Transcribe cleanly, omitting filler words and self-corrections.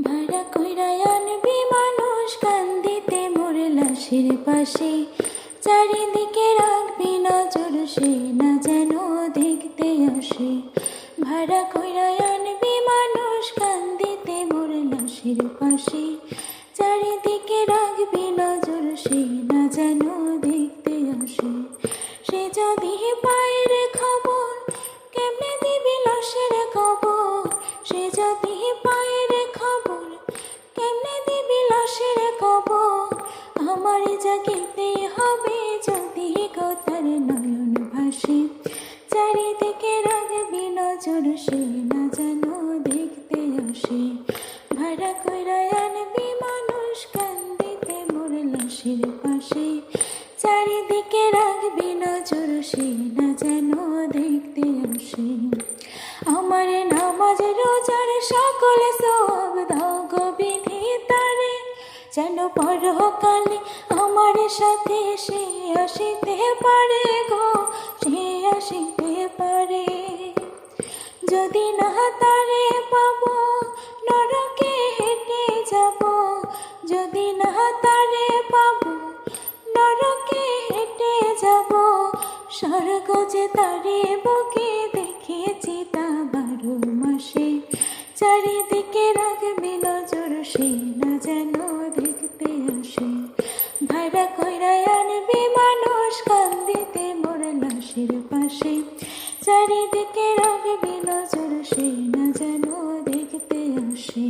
ভাড়া কইরা আনবি মানুষ কান্দিতে মোর লাশের পাশে, চারিদিকে রাখবি নজর সে না যেন দেখতে আসে। ভাড়া কইরা আনবি মানুষ কান্দিতে মোর লাশের পাশে, চারিদিকে রাখবি নজর সে না যেন দেখতে আসে। সে যদি পায় রে খবর কেমনে দিবি লাশের খবর, সে যদি পায় রে খবর কেমনে দিবি লাশের খবর। আমার জাগিতে হবে যদি কথার নয়ন ভাসে, চারিদিকে রাখবি নজর সে না যেন দেখতে আসে। ভাড়া কইরা আনবি মানুষ কান্দিতে মোর লাশের পাশে, চারিদিকে রাখবি নজর সে না যেন দেখতে আসে। আমার নামাজ রোজার সকল সব দাও গো বিধাতারে, যেন পরকালে আমার সাথে সে আসিতে পারে গো, সে আসিতে পারে। যদি না তারে পাবো নরকে হেঁটে যাব, যদি না তারে পাবো নরকে হেঁটে যাব। স্বর্গ যে তারে বুকে দেখেছি তা 12 মাসে, চারিদিকে রাখবি নজর সে না যেন দেখতে আসে। ভাড়া কইরা আনবি মানুষ কান্দিতে মোর লাশের পাশে, চারিদিকে রাখবি নজর সে না যেন দেখতে আসে।